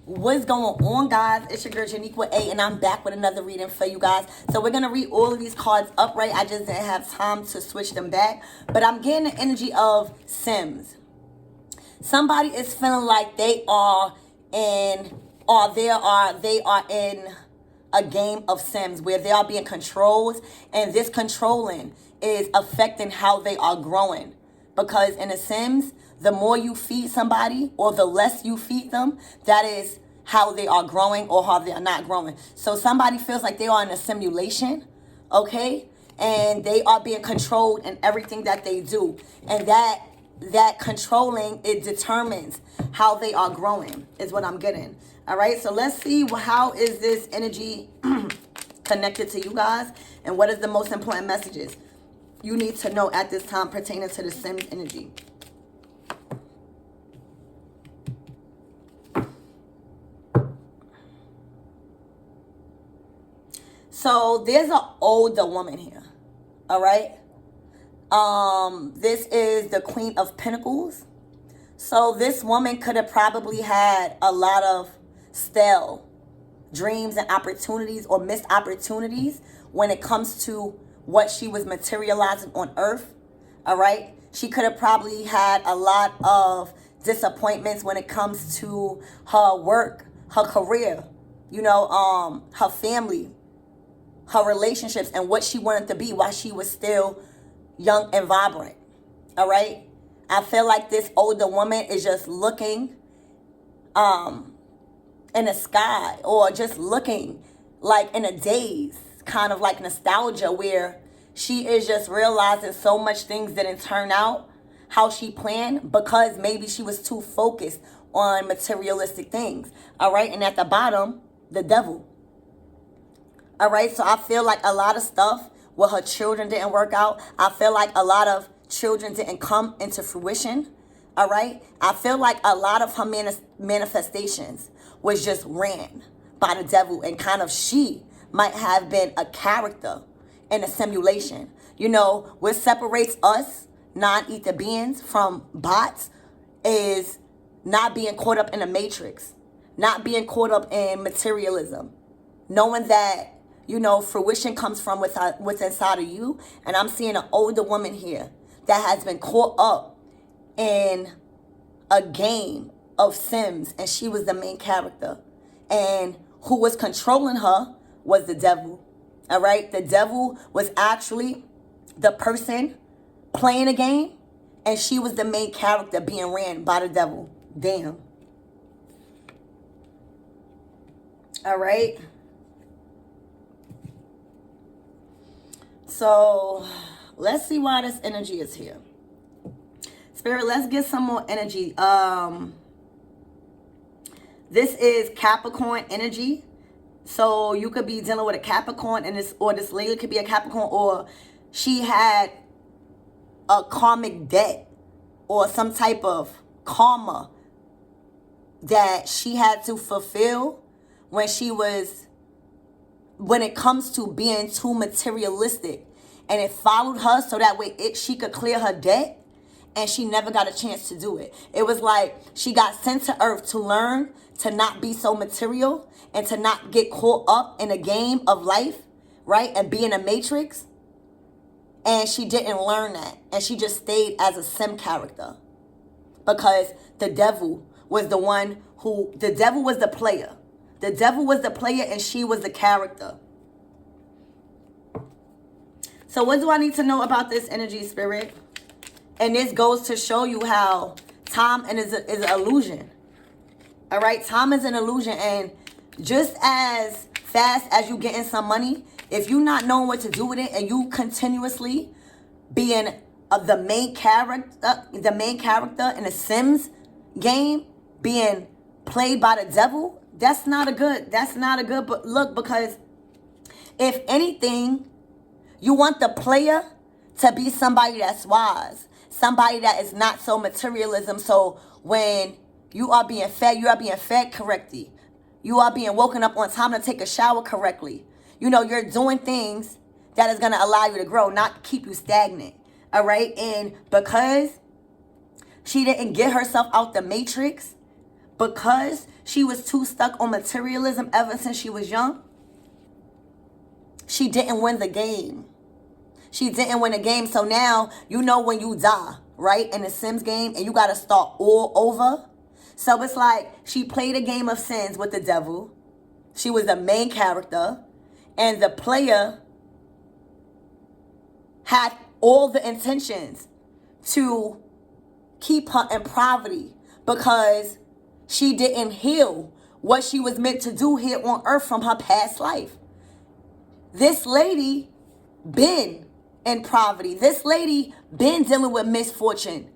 What's going on, guys? It's your girl Janique with A, and I'm back with another reading for you guys. So we're gonna read all of these cards upright. I just didn't have time to switch them back, but I'm getting the energy of Sims. Somebody is feeling like they are in, or they are in a game of Sims where they are being controlled, and this controlling is affecting how they are growing. Because in the Sims, the more you feed somebody or the less you feed them, that is how they are growing or how they are not growing. So somebody feels like they are in a simulation, okay? And they are being controlled in everything that they do. And that controlling, it determines how they are growing, is what I'm getting. All right, so let's see how is this energy connected to you guys, and what is the most important messages you need to know at this time pertaining to the Sims energy. So there's an older woman here, all right? This is the Queen of Pentacles. So this woman could have probably had a lot of stale dreams and opportunities or missed opportunities when it comes to what she was materializing on earth, all right? She could have probably had a lot of disappointments when it comes to her work, her career, her family, her relationships, and what she wanted to be while she was still young and vibrant, all right? I feel like this older woman is just looking in the sky, or just looking like in a daze, kind of like nostalgia, where she is just realizing so much things didn't turn out how she planned because maybe she was too focused on materialistic things, all right? And at the bottom, the devil, all right? So I feel like a lot of stuff with her children didn't work out. I feel like a lot of children didn't come into fruition, all right? I feel like a lot of her manifestations was just ran by the devil, and kind of she might have been a character in a simulation. What separates us non-ether beings from bots is not being caught up in a matrix, not being caught up in materialism, knowing that fruition comes from what's inside of you. And I'm seeing an older woman here that has been caught up in a game of Sims, and she was the main character. And who was controlling her was the devil, all right? The devil was actually the person playing a game, and she was the main character being ran by the devil. Damn. All right? So let's see why this energy is here. Spirit, let's get some more energy. This is Capricorn energy. So you could be dealing with a Capricorn, and this lady could be a Capricorn, or she had a karmic debt or some type of karma that she had to fulfill when it comes to being too materialistic, and it followed her so that way she could clear her debt, and she never got a chance to do it. It was like she got sent to earth to learn to not be so material and to not get caught up in a game of life, right? And be in a matrix. And she didn't learn that. And she just stayed as a sim character. Because the devil was the player. The devil was the player, and she was the character. So what do I need to know about this energy, Spirit? And this goes to show you how time is an illusion. All right? Time is an illusion. And just as fast as you get in some money, if you're not knowing what to do with it, and you continuously being the main character in a Sims game, being played by the devil, that's not a good look. Because if anything, you want the player to be somebody that's wise, somebody that is not so materialism. So when you are being fed correctly. You are being woken up on time to take a shower correctly. You're doing things that is going to allow you to grow, not keep you stagnant. All right? And because she didn't get herself out the matrix, because she was too stuck on materialism ever since she was young, she didn't win the game. She didn't win the game. So now, you know when you die, right, in the Sims game, and you got to start all over. So it's like she played a game of Sims with the devil. She was the main character. And the player had all the intentions to keep her in poverty because she didn't heal what she was meant to do here on earth from her past life. This lady been in poverty. This lady been dealing with misfortune.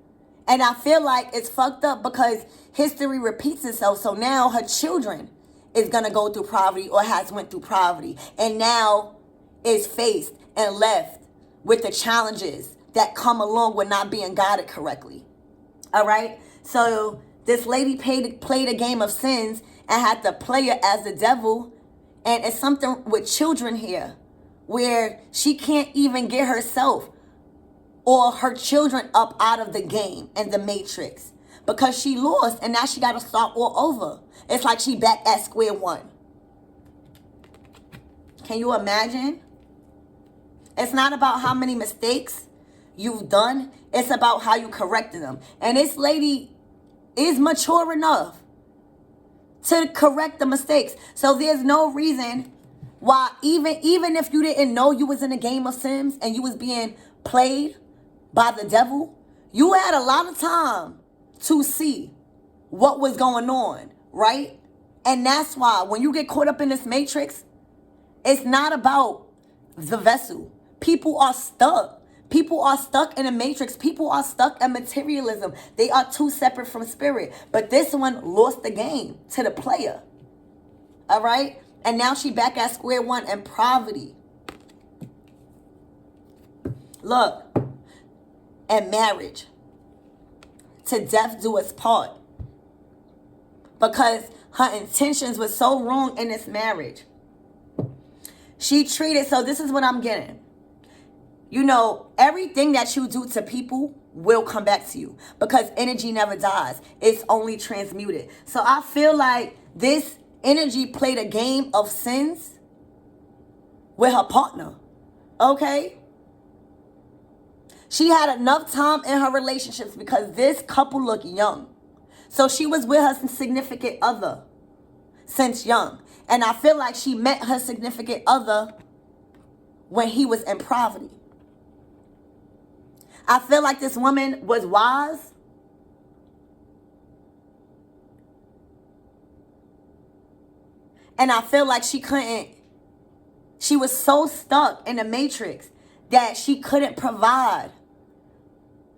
And I feel like it's fucked up because history repeats itself. So now her children is going to go through poverty or has went through poverty. And now is faced and left with the challenges that come along with not being guided correctly. All right? So this lady played a game of sins and had to play it as the devil. And it's something with children here where she can't even get herself or her children up out of the game and the matrix because she lost and now she got to start all over. It's like she back at square one. Can you imagine? It's not about how many mistakes you've done. It's about how you corrected them. And this lady is mature enough to correct the mistakes. So there's no reason why, even if you didn't know you was in a game of Sims and you was being played by the devil, you had a lot of time to see what was going on, right? And that's why when you get caught up in this matrix, it's not about the vessel. People are stuck. People are stuck in a matrix. People are stuck in materialism. They are too separate from spirit. But this one lost the game to the player. All right? And now she back at square one in poverty. Look. And marriage. To death do us part. Because her intentions were so wrong in this marriage. She treated, so this is what I'm getting. You know, everything that you do to people will come back to you because energy never dies. It's only transmuted. So I feel like this energy played a game of sins with her partner. Okay? She had enough time in her relationships because this couple looked young. So she was with her significant other since young. And I feel like she met her significant other when he was in poverty. I feel like this woman was wise. And I feel like she was so stuck in the matrix that she couldn't provide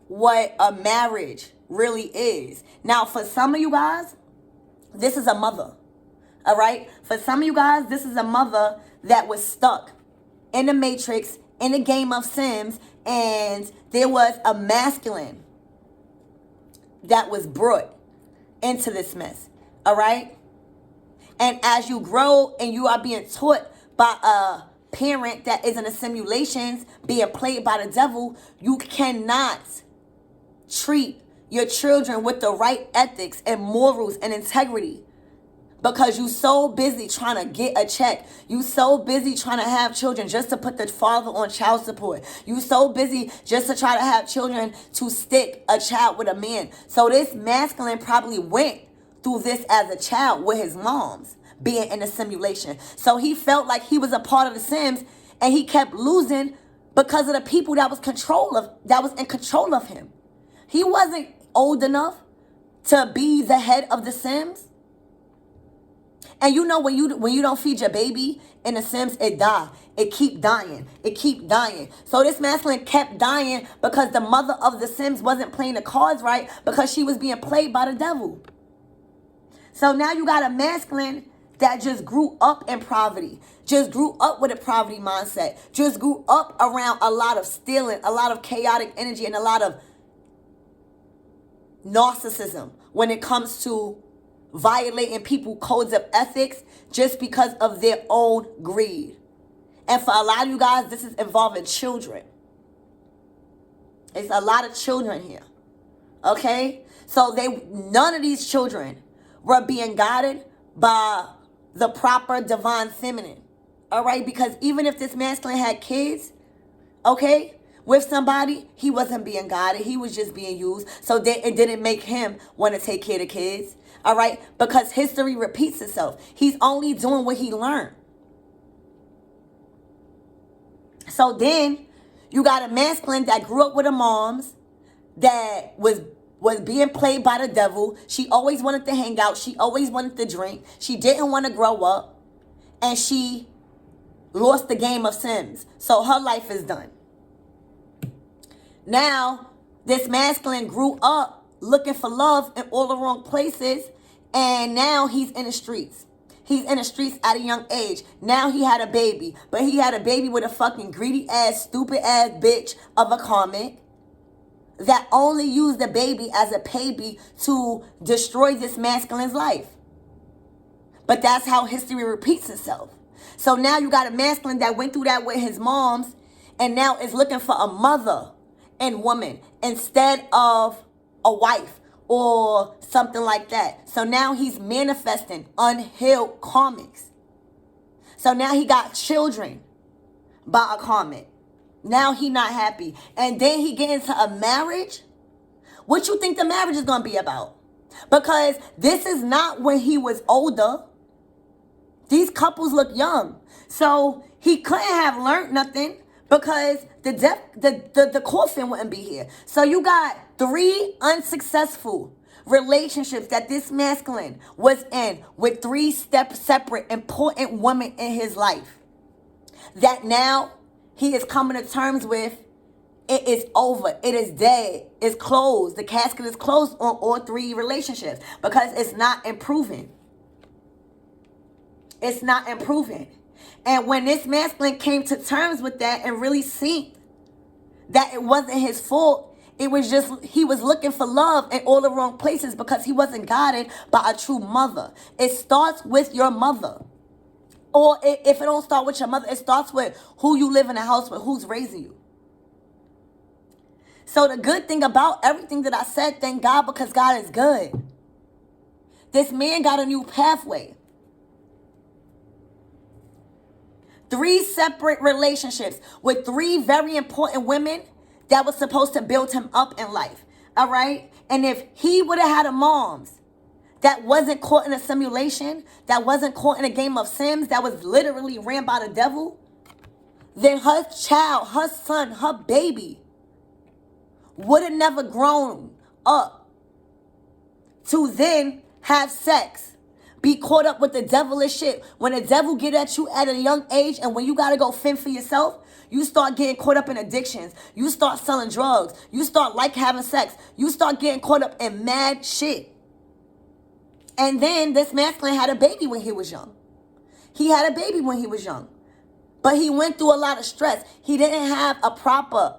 what a marriage really is. Now, for some of you guys, this is a mother. All right? For some of you guys, this is a mother that was stuck in the matrix, in a game of Sims, and there was a masculine that was brought into this mess. All right? And as you grow and you are being taught by a parent that is in a simulations being played by the devil, you cannot treat your children with the right ethics and morals and integrity. Because you so busy trying to get a check. You so busy trying to have children just to put the father on child support. You so busy just to try to have children to stick a child with a man. So this masculine probably went through this as a child with his moms being in a simulation. So he felt like he was a part of the Sims and he kept losing because of the people that was in control of him. He wasn't old enough to be the head of the Sims. And you know when you don't feed your baby in the Sims, it die. It keep dying. It keep dying. So this masculine kept dying because the mother of the Sims wasn't playing the cards right because she was being played by the devil. So now you got a masculine that just grew up in poverty, just grew up with a poverty mindset, just grew up around a lot of stealing, a lot of chaotic energy, and a lot of narcissism when it comes to violating people's codes of ethics just because of their own greed. And for a lot of you guys, this is involving children. It's a lot of children here. Okay? So none of these children were being guided by the proper divine feminine. All right? Because even if this masculine had kids, okay, with somebody, he wasn't being guided. He was just being used. So it didn't make him want to take care of the kids. All right? Because history repeats itself. He's only doing what he learned. So then you got a masculine that grew up with a mom's that was being played by the devil. She always wanted to hang out. She always wanted to drink. She didn't want to grow up. And she lost the game of Sims. So her life is done. Now, this masculine grew up looking for love in all the wrong places. And now he's in the streets. He's in the streets at a young age. Now he had a baby. But he had a baby with a fucking greedy ass, stupid ass bitch of a comic that only used the baby as a baby to destroy this masculine's life. But that's how history repeats itself. So now you got a masculine that went through that with his moms and now is looking for a mother and woman instead of a wife or something like that. So now he's manifesting unhealed karmics. So now he got children by a karmic. Now he not happy. And then he get into a marriage. What you think the marriage is going to be about? Because this is not when he was older. These couples look young. So he couldn't have learned nothing because the coffin wouldn't be here. So you got 3 unsuccessful relationships that this masculine was in with 3 separate important women in his life. That now he is coming to terms with. It is over. It is dead. It's closed. The casket is closed on all 3 relationships because it's not improving. It's not improving. And when this masculine came to terms with that and really seen that it wasn't his fault, it was just he was looking for love in all the wrong places because he wasn't guided by a true mother. It starts with your mother. Or if it don't start with your mother, it starts with who you live in a house with, who's raising you. So the good thing about everything that I said, thank God, because God is good. This man got a new pathway. 3 separate relationships with 3 very important women that was supposed to build him up in life. All right? And if he would have had a mom's that wasn't caught in a simulation, that wasn't caught in a game of Sims, that was literally ran by the devil, then her child, her son, her baby would have never grown up to then have sex, be caught up with the devilish shit. When the devil get at you at a young age and when you got to go fend for yourself, you start getting caught up in addictions. You start selling drugs. You start like having sex. You start getting caught up in mad shit. And then this masculine had a baby when he was young. He had a baby when he was young. But he went through a lot of stress. He didn't have a proper,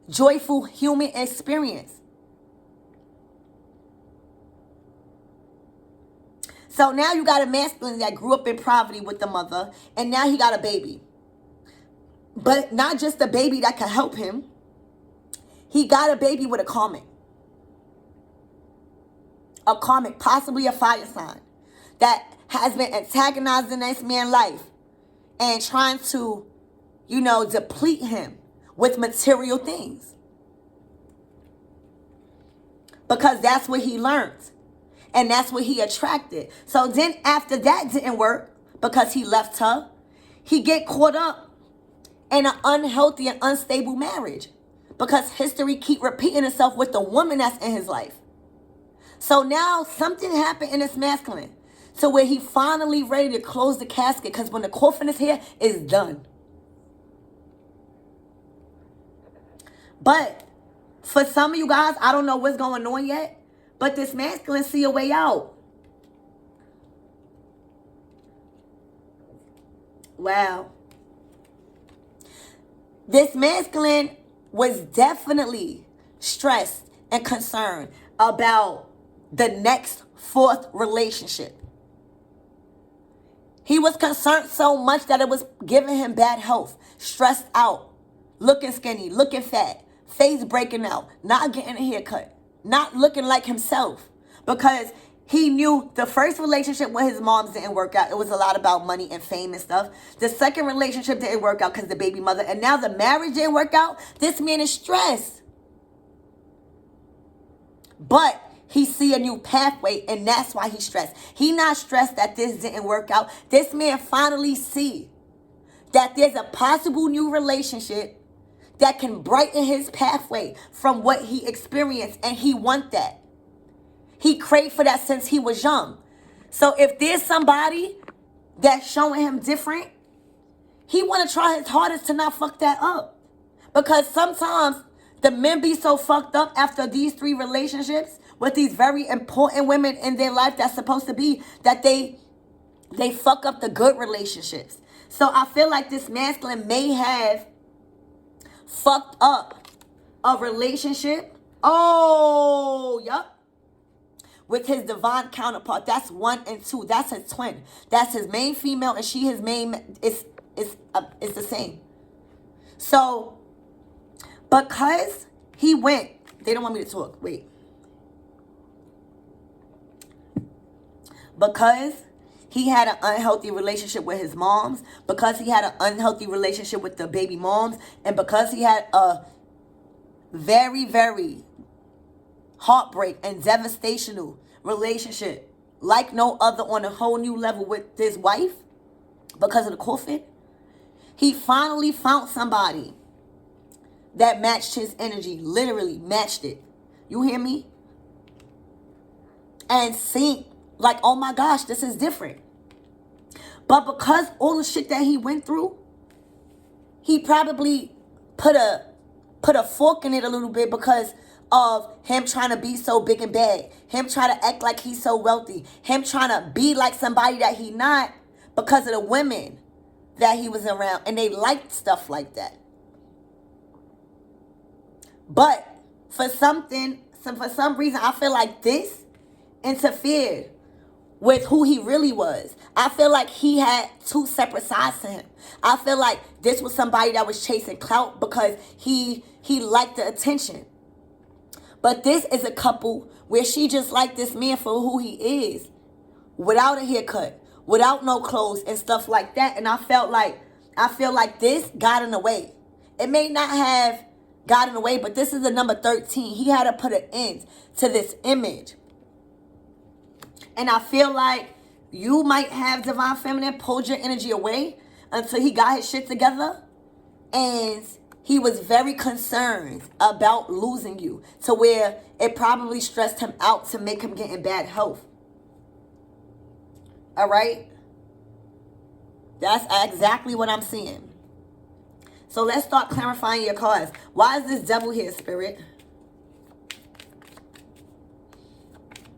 joyful human experience. So now you got a masculine that grew up in poverty with the mother, and now he got a baby. But not just a baby that can help him. He got a baby with a karmic. A karmic, possibly a fire sign, that has been antagonizing this man's life and trying to, deplete him with material things. Because that's what he learned. And that's what he attracted. So then after that didn't work because he left her, he get caught up in an unhealthy and unstable marriage because history keep repeating itself with the woman that's in his life. So now something happened in this masculine to where he finally ready to close the casket because when the coffin is here, it's done. But for some of you guys, I don't know what's going on yet, but this masculine see a way out. Wow. This masculine was definitely stressed and concerned about the next 4th relationship. He was concerned so much that it was giving him bad health, stressed out, looking skinny, looking fat, face breaking out, not getting a haircut, not looking like himself because He knew the first relationship with his moms didn't work out. It was a lot about money and fame and stuff. The second relationship didn't work out because the baby mother. And now the marriage didn't work out. This man is stressed. But he see a new pathway, and that's why he's stressed. He not stressed that this didn't work out. This man finally see that there's a possible new relationship that can brighten his pathway from what he experienced, and he want that. He craved for that since he was young. So if there's somebody that's showing him different, he want to try his hardest to not fuck that up. Because sometimes the men be so fucked up after these 3 relationships with these very important women in their life that's supposed to be, that they fuck up the good relationships. So I feel like this masculine may have fucked up a relationship. Oh, yup. With his divine counterpart. That's 1 and 2. That's his twin. That's his main female, and she his main. It's the same. So because he went, they don't want me to talk. Wait. Because he had an unhealthy relationship with his moms, because he had an unhealthy relationship with the baby moms, and because he had a very, very heartbreak and devastational relationship like no other on a whole new level with his wife because of the coffin, he finally found somebody that matched his energy, literally matched it. You hear me? And think like, oh my gosh, this is different. But because all the shit that he went through, he probably put a fork in it a little bit because of him trying to be so big and bad, him trying to act like he's so wealthy, him trying to be like somebody that he not because of the women that he was around, and they liked stuff like that. But for some reason, I feel like this interfered with who he really was. I feel like he had 2 separate sides to him. I feel like this was somebody that was chasing clout because he liked the attention. But this is a couple where she just liked this man for who he is, without a haircut, without no clothes and stuff like that. And I feel like this got in the way. It may not have got in the way, but this is the number 13. He had to put an end to this image. And I feel like you might have divine feminine pulled your energy away until he got his shit together. And he was very concerned about losing you to where it probably stressed him out to make him get in bad health. All right? That's exactly what I'm seeing. So let's start clarifying your cards. Why is this devil here, Spirit?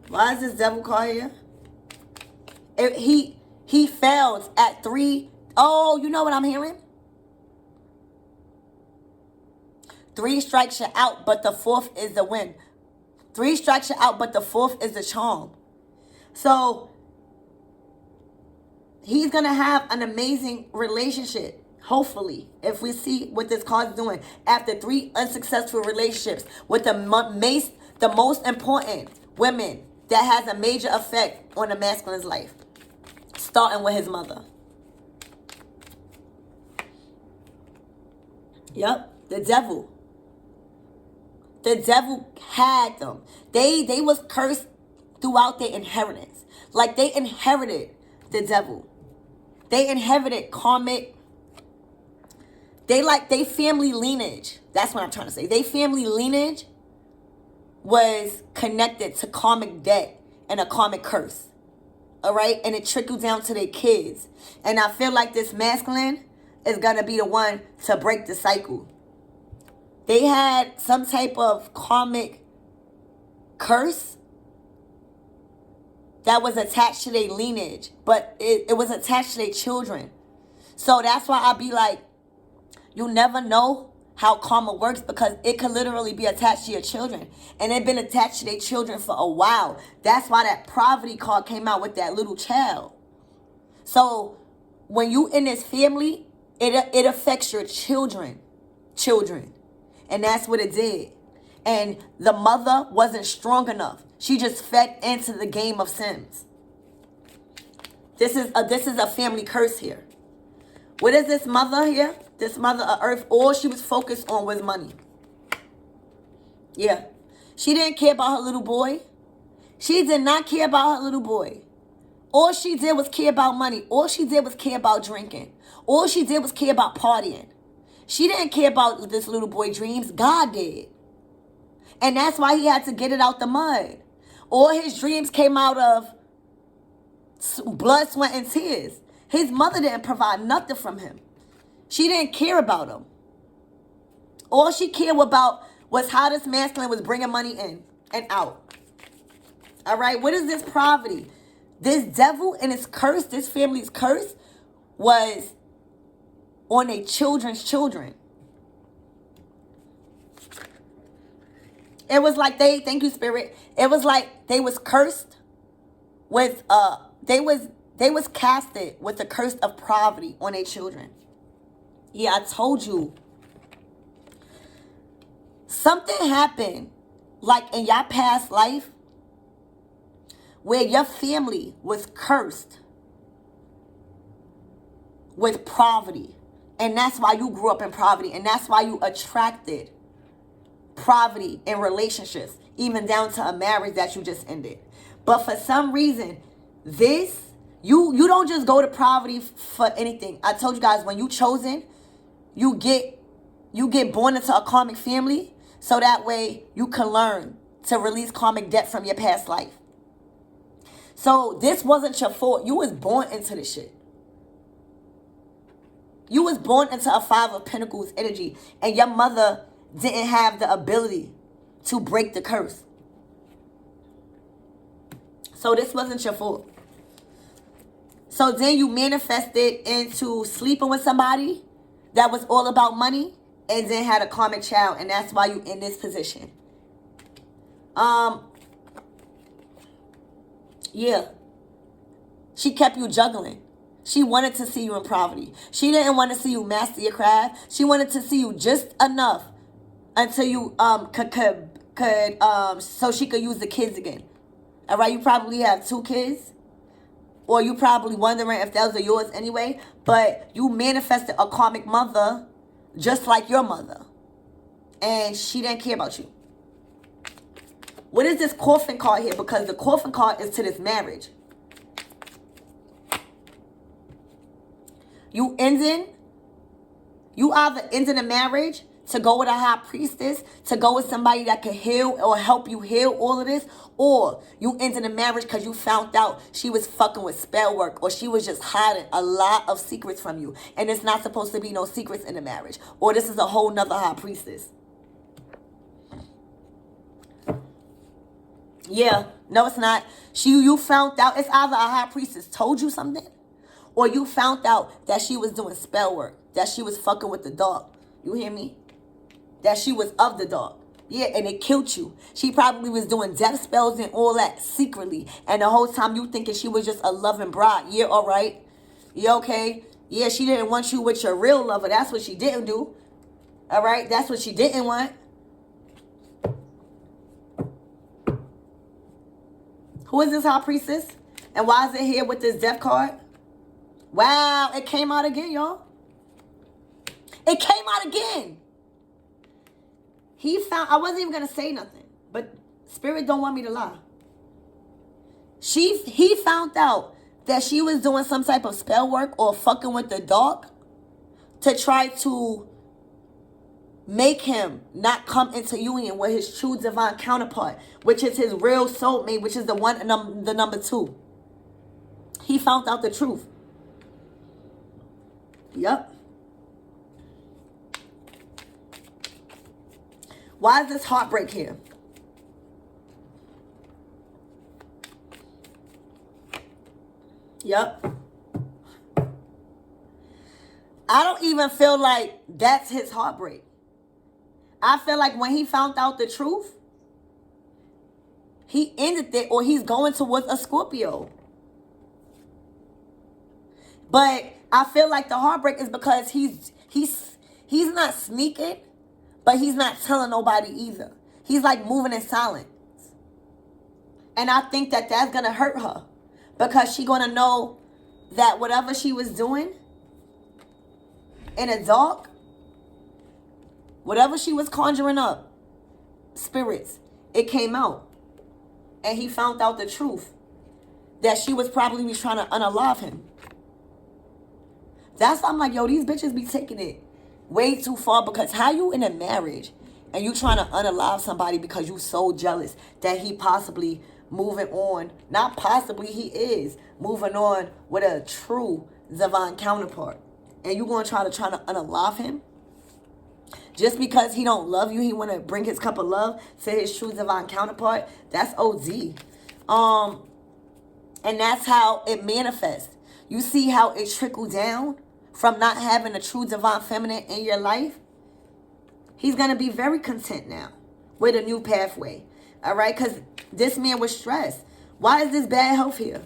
Why is this devil card here? He failed at 3. Oh, you know what I'm hearing? 3 strikes you out, but the 4th is the win. 3 strikes you out, but the 4th is the charm. So he's going to have an amazing relationship, hopefully, if we see what this card is doing. After 3 unsuccessful relationships with the most important women that has a major effect on a masculine's life, starting with his mother. Yep, the devil. The devil had them. They was cursed throughout their inheritance. Like they inherited the devil. They inherited karmic. They family lineage. That's what I'm trying to say. They family lineage was connected to karmic debt and a karmic curse. All right? And it trickled down to their kids. And I feel like this masculine is going to be the one to break the cycle. They had some type of karmic curse that was attached to their lineage, but it was attached to their children. So that's why I be like, you never know how karma works because it could literally be attached to your children. And they've been attached to their children for a while. That's why that poverty card came out with that little child. So when you in this family, it affects your children. And that's what it did. And the mother wasn't strong enough. She just fed into the game of Sims. This is a family curse here. What is this mother here? This mother of earth, all she was focused on was money. Yeah. She didn't care about her little boy. She did not care about her little boy. All she did was care about money. All she did was care about drinking. All she did was care about partying. She didn't care about this little boy dreams. God did. And that's why he had to get it out the mud. All his dreams came out of blood, sweat, and tears. His mother didn't provide nothing from him. She didn't care about him. All she cared about was how this masculine was bringing money in and out. All right, what is this poverty? This devil and his curse, this family's curse, was on their children's children. It was like thank you, Spirit. It was like they was cursed with, they was casted with the curse of poverty on their children. Yeah, I told you. Something happened, like in your past life, where your family was cursed with poverty. And that's why you grew up in poverty. And that's why you attracted poverty in relationships, even down to a marriage that you just ended. But for some reason, this, you don't just go to poverty for anything. I told you guys, when you chosen, you get born into a karmic family, so that way you can learn to release karmic debt from your past life. So this wasn't your fault. You was born into this shit. You was born into a 5 of Pentacles energy, and your mother didn't have the ability to break the curse. So this wasn't your fault. So then you manifested into sleeping with somebody that was all about money, and then had a karmic child, and that's why you in this position. Yeah. She kept you juggling. She wanted to see you in poverty. She didn't want to see you master your craft. She wanted to see you just enough until you could so she could use the kids again. All right, you probably have 2 kids, or you probably wondering if those are yours anyway. But you manifested a karmic mother, just like your mother, and she didn't care about you. What is this coffin card here? Because the coffin card is to this marriage. You either ending a marriage to go with a high priestess, to go with somebody that can heal or help you heal all of this, or you ending a marriage because you found out she was fucking with spell work, or she was just hiding a lot of secrets from you, and it's not supposed to be no secrets in the marriage, or this is a whole nother high priestess. Yeah, no, it's not. You found out, it's either a high priestess told you something, or you found out that she was doing spell work, that she was fucking with the dark. You hear me? That she was of the dark. Yeah, and it killed you. She probably was doing death spells and all that secretly. And the whole time you thinking she was just a loving bride. Yeah, all right. Yeah, okay. Yeah, she didn't want you with your real lover. That's what she didn't do. All right? That's what she didn't want. Who is this high priestess? And why is it here with this death card? Wow, it came out again, y'all. It came out again. I wasn't even going to say nothing, but Spirit don't want me to lie. He found out that she was doing some type of spell work or fucking with the dark to try to make him not come into union with his true divine counterpart, which is his real soulmate, which is the number 2. He found out the truth. Yep. Why is this heartbreak here? Yep. I don't even feel like that's his heartbreak. I feel like when he found out the truth, he ended it, or he's going towards a Scorpio. But I feel like the heartbreak is because he's not sneaking, but he's not telling nobody either. He's like moving in silence. And I think that that's going to hurt her. Because she's going to know that whatever she was doing in the dark, whatever she was conjuring up, spirits, it came out. And he found out the truth. That she was probably trying to unalive him. That's why I'm like, yo, these bitches be taking it way too far. Because how you in a marriage and you trying to unalive somebody because you so jealous that he possibly moving on. Not possibly, he is moving on with a true divine counterpart. And you going to try to unalive him? Just because he don't love you, he want to bring his cup of love to his true divine counterpart. That's OD. And that's how it manifests. You see how it trickled down from not having a true divine feminine in your life? He's going to be very content now with a new pathway. All right? Because this man was stressed. Why is this bad health here?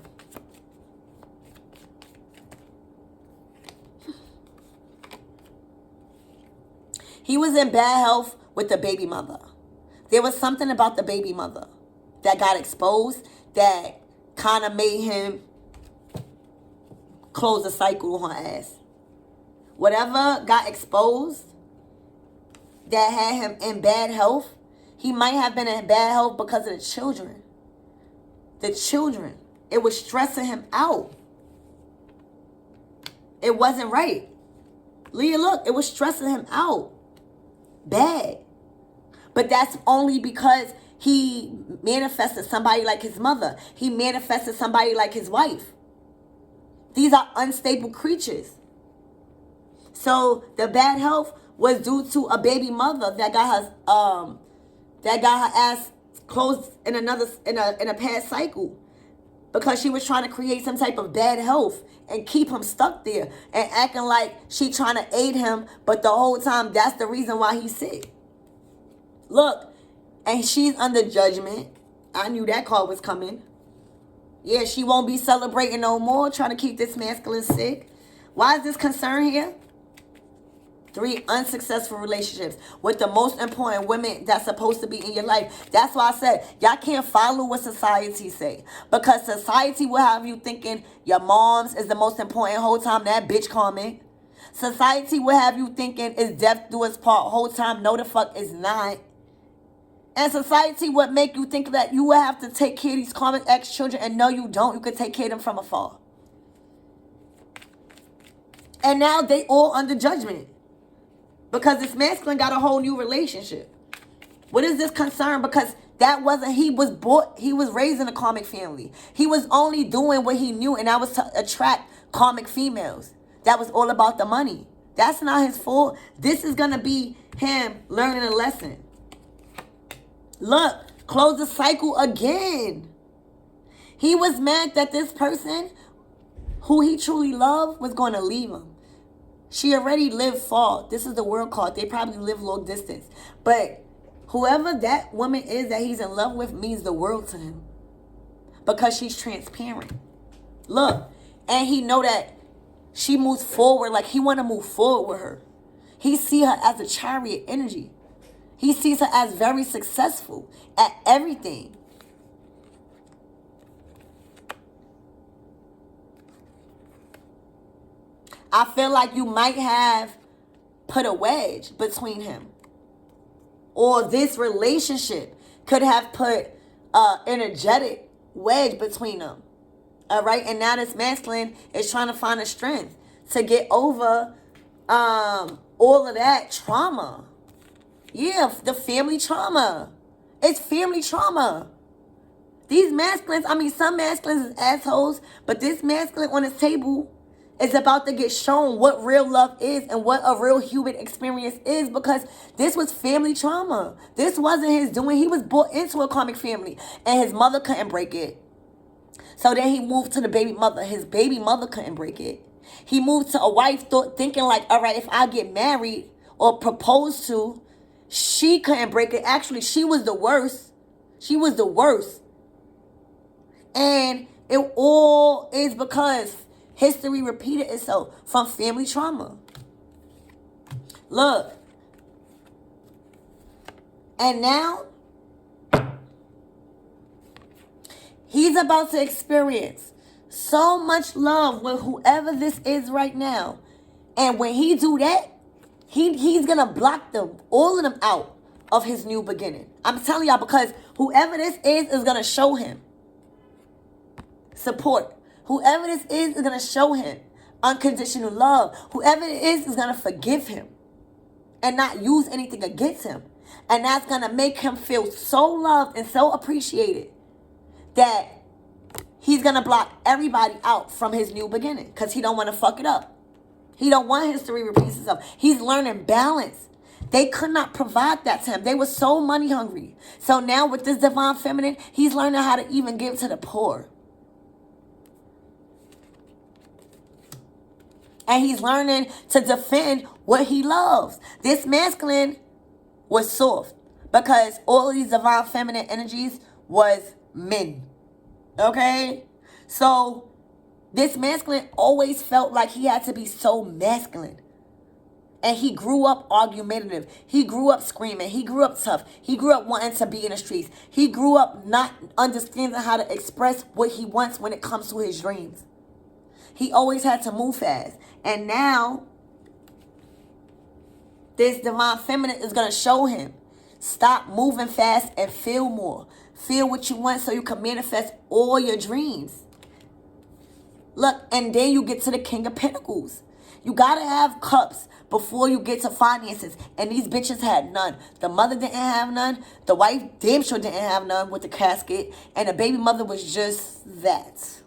He was in bad health with the baby mother. There was something about the baby mother that got exposed that kind of made him close the cycle on her ass. Whatever got exposed that had him in bad health, he might have been in bad health because of the children. The children. It was stressing him out. It wasn't right. Leah, look, it was stressing him out. Bad. But that's only because he manifested somebody like his mother. He manifested somebody like his wife. These are unstable creatures. So the bad health was due to a baby mother that got her ass closed in a past cycle. Because she was trying to create some type of bad health and keep him stuck there and acting like she trying to aid him, but the whole time that's the reason why he's sick. Look, and she's under judgment. I knew that call was coming. Yeah, she won't be celebrating no more, trying to keep this masculine sick. Why is this concern here? 3 unsuccessful relationships with the most important women that's supposed to be in your life. That's why I said, y'all can't follow what society say. Because society will have you thinking your mom's is the most important whole time that bitch comment. Society will have you thinking it's death do us part whole time. No, the fuck is not. And society would make you think that you would have to take care of these common ex-children. And no, you don't. You could take care of them from afar. And now they all under judgment. Because this masculine got a whole new relationship. What is this concern? Because that wasn't, he was raised in a karmic family. He was only doing what he knew, and that was to attract karmic females. That was all about the money. That's not his fault. This is going to be him learning a lesson. Look, close the cycle again. He was mad that this person who he truly loved was going to leave him. She already lived far. This is the world card. They probably live long distance. But whoever that woman is that he's in love with means the world to him. Because she's transparent. Look. And he know that she moves forward. Like he want to move forward with her. He see her as a chariot energy. He sees her as very successful at everything. I feel like you might have put a wedge between him. Or this relationship could have put an energetic wedge between them. All right? And now this masculine is trying to find a strength to get over all of that trauma. Yeah, the family trauma. It's family trauma. These masculines, I mean, some masculines is assholes, but this masculine on his table is about to get shown what real love is and what a real human experience is, because this was family trauma. This wasn't his doing. He was born into a karmic family and his mother couldn't break it. So then he moved to the baby mother. His baby mother couldn't break it. He moved to a wife thinking like, all right, if I get married or proposed to, she couldn't break it. Actually, she was the worst. She was the worst. And it all is because history repeated itself from family trauma. Look. And now He's about to experience so much love with whoever this is right now. And when he do that, he's going to block them, all of them out of his new beginning. I'm telling y'all, because whoever this is going to show him support. Whoever this is going to show him unconditional love. Whoever it is going to forgive him and not use anything against him. And that's going to make him feel so loved and so appreciated that he's going to block everybody out from his new beginning because he don't want to fuck it up. He don't want history to repeat itself. He's learning balance. They could not provide that to him. They were so money hungry. So now with this divine feminine, he's learning how to even give to the poor. And he's learning to defend what he loves. This masculine was soft because all of these divine feminine energies was men. Okay? So this masculine always felt like he had to be so masculine. And he grew up argumentative. He grew up screaming. He grew up tough. He grew up wanting to be in the streets. He grew up not understanding how to express what he wants when it comes to his dreams. He always had to move fast. And now, this divine feminine is going to show him. Stop moving fast and feel more. Feel what you want so you can manifest all your dreams. Look, and then you get to the King of Pentacles. You got to have cups before you get to finances. And these bitches had none. The mother didn't have none. The wife damn sure didn't have none with the casket. And the baby mother was just that.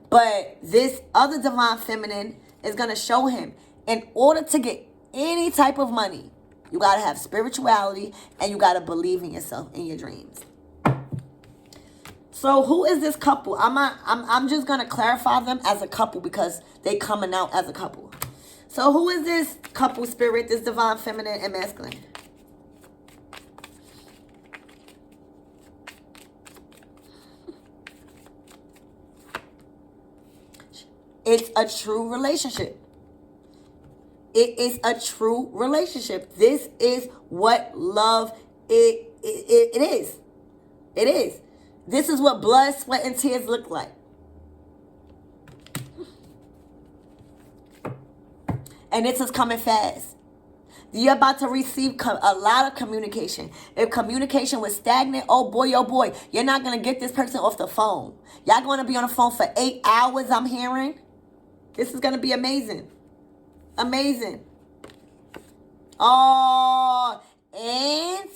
But this other divine feminine is going to show him, in order to get any type of money, you got to have spirituality and you got to believe in yourself, in your dreams. So who is this couple? I'm just going to clarify them as a couple because they coming out as a couple. So who is this couple, spirit, this divine feminine and masculine? It's a true relationship. It is a true relationship. This is what love it is. It is. This is what blood, sweat, and tears look like. And this is coming fast. You're about to receive a lot of communication. If communication was stagnant, oh boy, you're not going to get this person off the phone. Y'all going to be on the phone for 8 hours, I'm hearing. This is going to be amazing. Amazing. Oh, and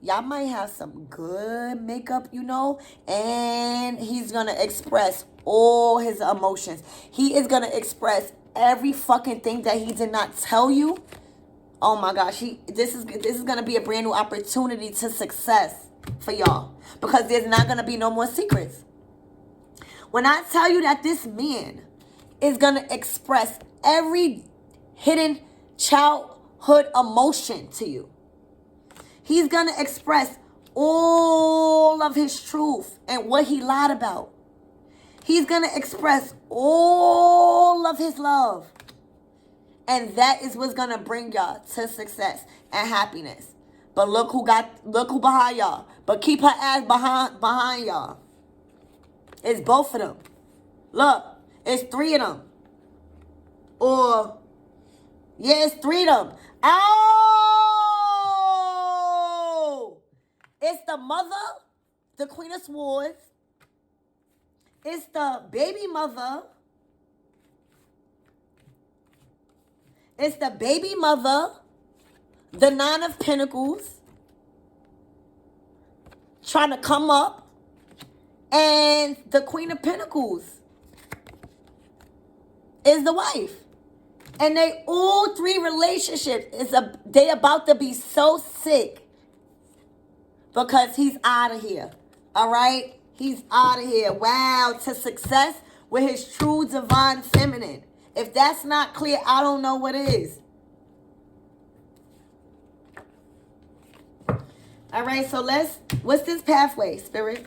y'all might have some good makeup, you know. And he's going to express all his emotions. He is going to express every fucking thing that he did not tell you. Oh my gosh, this is going to be a brand new opportunity to success for y'all. Because there's not going to be no more secrets. When I tell you that this man is going to express every hidden childhood emotion to you. He's going to express all of his truth and what he lied about. He's going to express all of his love. And that is what's going to bring y'all to success and happiness. But look who behind y'all. But keep her ass behind y'all. It's both of them. Look. It's 3 of them. Or, yeah, it's 3 of them. Oh! It's the mother, the Queen of Swords. It's the baby mother. It's the baby mother, the 9 of Pentacles, trying to come up, and the Queen of Pentacles is the wife. And they all 3 relationships they about to be so sick because he's out of here. All right? He's out of here. Wow, to success with his true divine feminine. If that's not clear, I don't know what is. All right, so what's this pathway, spirit?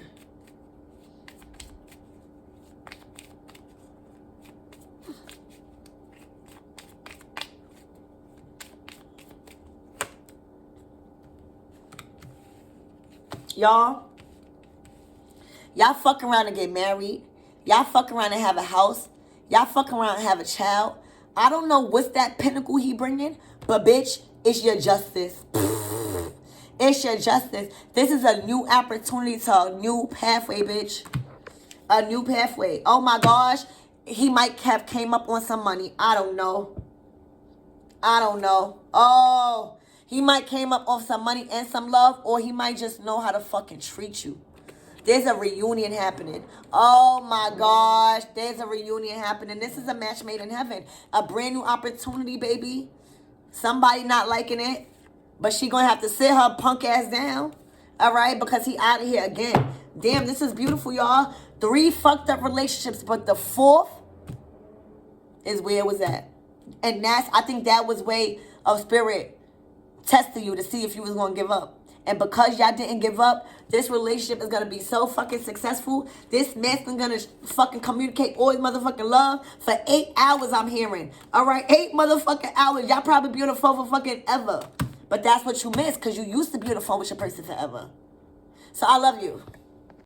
Y'all, Y'all fuck around and get married. Y'all fuck around and have a house. Y'all fuck around and have a child. I don't know what's that pinnacle he bringing, but bitch, it's your justice. It's your justice. This is a new opportunity to a new pathway, bitch. A new pathway. Oh my gosh. He might have came up on some money. I don't know. I don't know. Oh, he might came up on some money and some love, or he might just know how to fucking treat you. There's a reunion happening. Oh my gosh. There's a reunion happening. This is a match made in heaven. A brand new opportunity, baby. Somebody not liking it, but she gonna have to sit her punk ass down. All right, because he out of here again. Damn, this is beautiful, y'all. 3 fucked up relationships, but the 4th is where it was at. And I think that was way of spirit testing you to see if you was gonna give up. And because y'all didn't give up, this relationship is going to be so fucking successful. This man's going to fucking communicate all his motherfucking love for 8 hours, I'm hearing. All right, 8 motherfucking hours. Y'all probably be on the phone for fucking ever. But that's what you miss, because you used to be on the phone with your person forever. So I love you.